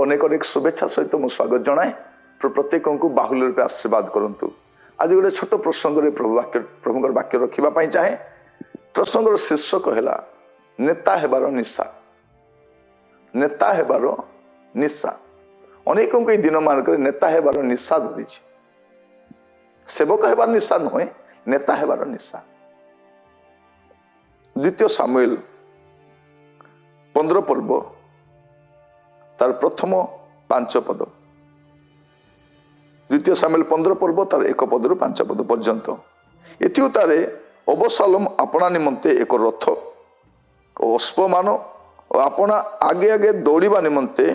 अनेक अनेक शुभेच्छा सहित मु स्वागत जनाए प्रत्येक को बाहुल्य रूपे आशीर्वाद करंतु। आज गोटे छोट प्रसंग प्रभुଙ୍କର वाक्य रखा चाहे। प्रसंगर शीर्षक है नेता हेबार निशा। नेता हेबार निशा अनेक दिन मानक नेता हेबार निशा धरी। सेवक हेबार निशा नुहे, नेता हेबार निशा। द्वितीय सामुएल 15 पर्व तार प्रथम 5 पद। द्वितीय सामुएल 15 पर्व तार 1 पद रु 5 पद पर्यंत। एथि तारे अबशालोम अपना निमंते एक रथ और अश्वमान और अपना आगे आगे दौड़ा निमंते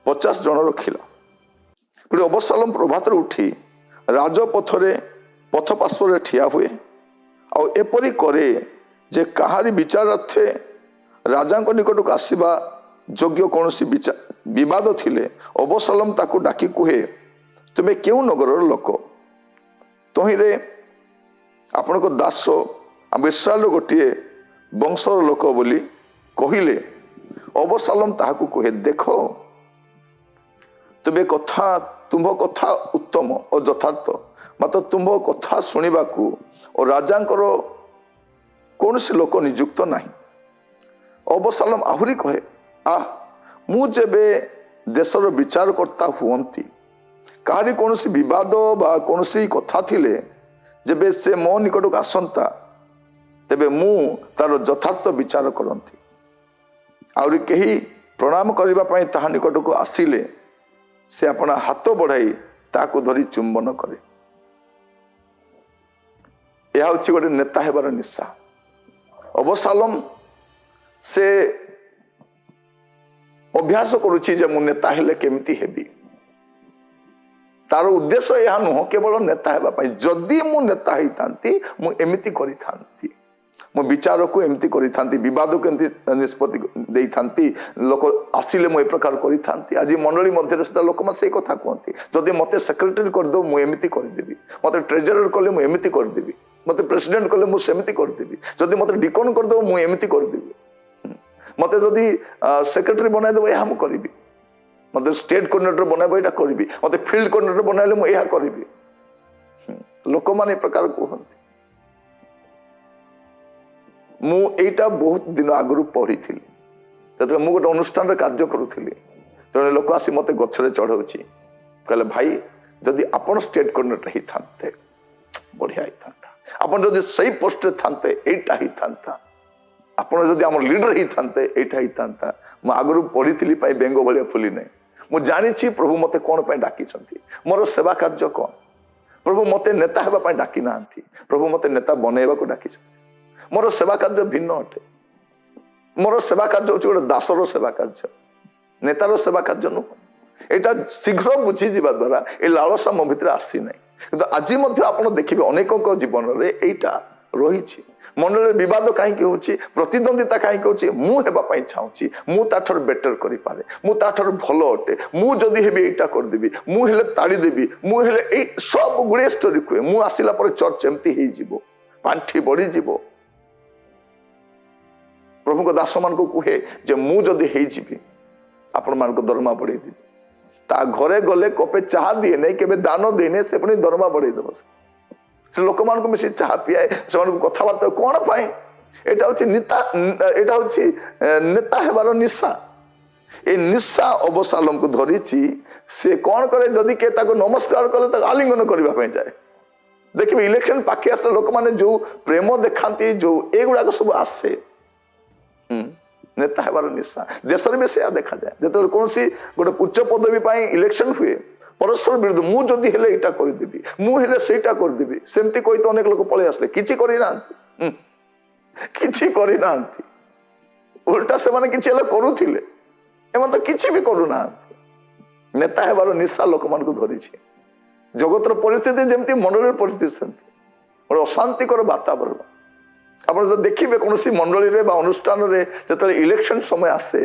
50 जन रखिला। फिर अबशालोम प्रभात उठी राजपथरे पथ पार्श्व ठिया हुए और एपरी करे जे कहारी विचारार्थे राजा निकट को आसवा योग्य कौन विवाद थिले अबशालोम ताकू डाकी कहे तुम्हें क्यों नगर लोक तहिरे आपण को दास इस्राएल गोटे वंशर लोक बोली कहले। अबशालोम ताहाकू कहे देखो तुम्हें तुम कथा उत्तम और यथार्थ मात्र तुम कथा शुणा और राजांकर कौन सी लोक नियुक्त नहीं। अबशालोम आहुरी कहे मु जेबे देशर विचारकर्ता हुअंती कहारी कौन सी विवाद बा कौन सी कथा थिले जेबे से मो निकट को आसंता तेबे मु तार यथार्थ विचार करंती आउरी केही प्रणाम करिबा पई ताहा निकट को आसिले से अपना हाथ बढ़ाई ताकू धरी चुंबन करे। यह हूँ गोटे नेता हेबार निशा। अबशालोम से अभ्यास करुछि जे मु नेता हेले केमिति हेबी। तार उद्देश्य यह नुह केवल नेता हेबा पई। जदि मु नेता हेइतांती मु एमिति करिथांती, मु विचार को एमती करिथांती, विवाद को एमती निष्पत्ति देइथांती, लोक आसिले मु ए प्रकार करिथांती। आज मंडली मध्य से लोक मत से कथा कहती जदि मते सेक्रेटरी कर दो मु एमिति कर देबी, मते ट्रेजरर कले मु एमिति कर देबी, मते प्रेसिडेंट कले मु सेमिति कर देबी, जदि मते डिकन कर दो मु एमिति कर देबी, मते जदि सेक्रेटरी बनाय देबो एहा मु करबी, मते स्टेट कोऑर्डिनेटर बनाबो एटा करबी, मते फील्ड कोऑर्डिनेटर बनाइले मु एहा करबी। लोक माने प्रकार कहती। मु एटा बहुत दिन आगु पढ़ी थी मु गोटे अनुष्ठान कार्य करुली। जड़े लोक आसी मत गछरे चढ़ाऊँच कहले भाई जदि आपण स्टेट कोऑर्डिनेटर ही थांते बढ़िया ही था, आपण जदि सही पोस्ट रे थांते एटा ही था, आपण जदि आम लीडर ही थांते एटा ही था। मु आगु पढ़ी थी बेंग भाया फुली नहीं। मु जानी प्रभु मते कौन पे डाकी मोर सेवा कार्य कौन। प्रभु मते नेता हेबा डाकी ना, प्रभु मते नेता बनैबा को डाकी। मोर सेवा कार्य भिन्न अटे। मोर सेवा कार्य होची गोटे दासर सेवा कार्य, नेतार सेवा कार्य नुह। एटा शीघ्र बुझी जीवा द्वारा ए लालसा मो भितर आसी नै। किंतु आज मध्य आपण देखिबे अनेक जीवन रे एटा रहिछि। मनरे विवाद काहे कि होछि, प्रतिद्वंदिता काहे कि होछि, मु हेबा पई चाहूछि, मु ताठर बेटर करि पारे, मु ताठर भलो अटे, मु जदि हेबे एटा कर देबी, मु हेले ताड़ी देबी, मु हेले ए सब गुडे स्टोरी कुए। मु आसिला पर चर्च एम्ति हेइ जिवो, पांठी बढ़ी जिवो। प्रभु को दास मान को कहे जे मु जदि हेइ जिवि आपण मान को दरमा बढ़ाई देबी। ता घरे गले कपे चाह दिए नहीं, केबे दान देने से पुनी दरमा बढ़ाई देबो। से लोक मान को मिसी चाह पियाए, से मान को कथावार्ता कोन पाए। एटा होछि नेता, एटा होछि नेता हेबार निशा। ए निशा अबशालोम को धरिछि। से कोन करे जदि के ताको नमस्कार कले ताको आलिंगन करबा पय जाए। देखिबे इलेक्शन पाके आसले लोक माने जो प्रेम देखांती, जो एगुडा को सब आसे नेता हेबार निशा। देश में से देखा जाए जो कौन सी गोटे उच्च पदवी इलेक्शन हुए परस्पर विरुद्ध मु जदि हेले एटा कर देबी, मु हेले सेटा कर देबी, सेमती कहि तो अनेक लोक पळे आसले किछि करि नांती, किछि करि नांती। उल्टा से माने किछि हेले करूथिले, एमन तो किछि भी करू नांती। नेता हेबार निशा लोक मान को धरि छै। जगतर परिस्थिति जेमती मंडलीर परिस्थिति सेमती और अशांतिकर वातावरण। आप देखिए कौन सी मंडली रे बा अनुष्ठान रे जतले इलेक्शन समय आसे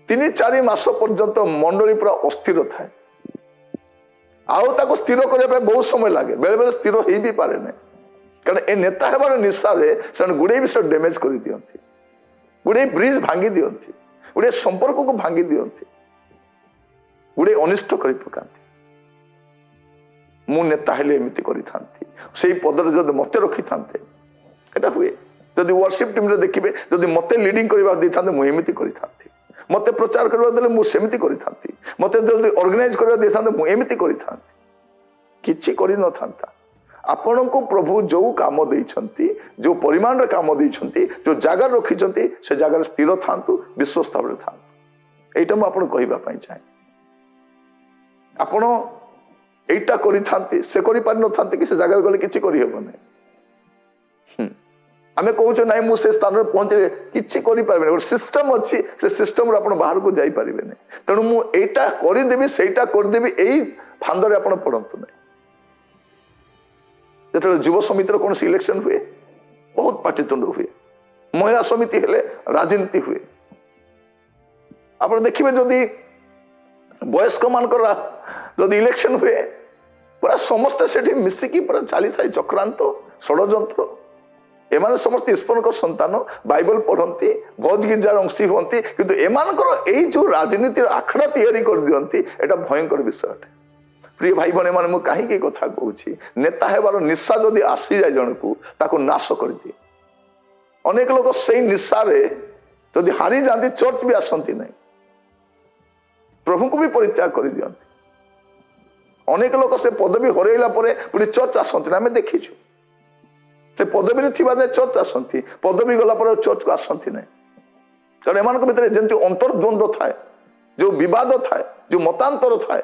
3-4 मास पर्यंत मंडली पूरा अस्थिर थाए। आउ ताको स्थिर करने बहुत समय लगे, बेले बेले स्थिर हो भी पारे ना। कारण ए नेता हेबार निशा रे से गुड़े विषय डैमेज कर दियंती, गुड़े ब्रिज भांगी दियंती, गुड़े संपर्क को भांगी दियंती। गुड़े अनिष्ट कर पकाती मु नेता हेले एमती करी से पदर जब मत रखी था हुए जदि वर्शिप टीम देखिए जदि मत लीडिंग करवा दे था मुझे करी मत प्रचार करवा देले मुझे करी मत जदि ऑर्गेनाइज करवा दे था मुझे करी किछि करी न था आपण को प्रभु जो काम देइछंती जो परिमाण रे काम देइछंती जो जगह रखिछंती से जगह स्थिर थांतु विश्वस्त भाव थांतु एटा म आपण कहबा पई चाहे आपण एटा करी थांती से करी पार न थांती कि से जगह गले किछि करी हेबो नै आमे कहूछ नाही मु से स्थान रे पहुंचे किछि करी पारबे नै सिस्टम अछि से सिस्टम रे आपण बाहर को जाई पारिबे नै तणु मु एटा करी देबी सेटा कर देबी एई फांदरे आपण पड़ंतु नै जो युव समिति कौन इलेक्शन हुए बहुत पाटितुंड हुए महिला समिति हेले राजनीति हुए आप देखिए जदि वयस्क मानकर जदि इलेक्शन हुए पूरा समस्ते से मिसिकी पूरा चली था चक्रांत षड्यंत्र एमाने समस्त ईश्वर संतान बाइबल पढ़ती भोज गिरजार अंशी हमें किंतु एमानकर एई जो राजनीति आखड़ा तैयारी कर दियंती एटा भयंकर विषय अटे प्रिय भाई भने माने मु काहे के कथा कहूची नेता हेबार निशा जदि आसी जाय जन को ताको नाश कर दिए अनेक लोग सेई निशा रे जदि हारी जाती चर्च भी आसंती नहीं प्रभु को भी परित्याग कर दियंती अनेक लोग से पदवी हरैला परे पुनी चर्च आसंती आमे देखिछु से पदवी रे थिबा दे चर्च आसंती पदवी गला परे चर्च को आसंती नहीं कारण एमान को भीतर जेंति अंतर्द्वंद थाए जो विवाद थाए जो मतांतर थाए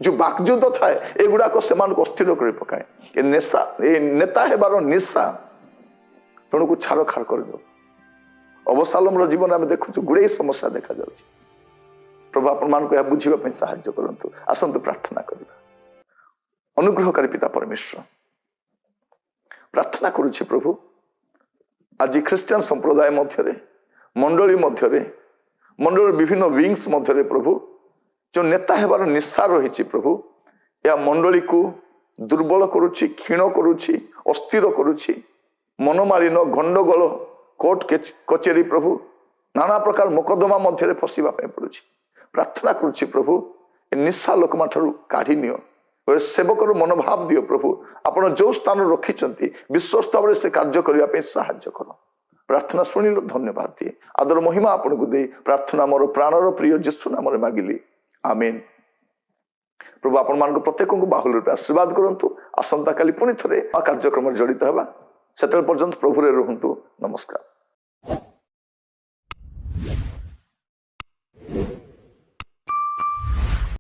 जो बाकजुद थाए एगुड़ा को अस्थिर कर पकाए नेशा नेता हेबार निशा तेणु को छाड़ खाड़ कर दो अबशालोम जीवन आम देखु गुड़े समस्या देखा जाउछि प्रभु आपण मान को बुझीबा साहाय्य करंतु आसंतु प्रार्थना करबा अनुग्रहकारी पिता परमेश्वर प्रार्थना करुछि प्रभु आज ख्रिस्टियन संप्रदाय मध्यरे मंडली मध्यरे मंडल विभिन्न विंग्स मध्यरे प्रभु जो नेता हेबार निशा रही प्रभु या मंडली को दुर्बल करुछि क्षीण करुछि अस्थिर करुछि मनमालिन गंडगोल कोर्ट कचेरी प्रभु नाना प्रकार मोकदमा मध्य फसवा पड़ुछि प्रार्थना करुछि प्रभु निशा लोक ठारू काढ़ी नियो सेवकर मनोभाव दियो प्रभु आपण जो स्थान रखिंट विश्वस्त भाव से कार्य करने साहाय्य कर प्रार्थना शुणिल धन्यवाद दिए आदर महिमा आपन को दे प्रार्थना मोर प्राणर प्रिय जीशु नाम मागिली आमेन प्रभु आपण मान प्रत्येक को बाहुल रूप आशीर्वाद करंतु आसंता काली पुणी थे कार्यक्रम जड़ित हवा से पर्यंत प्रभु रे रहंतु नमस्कार।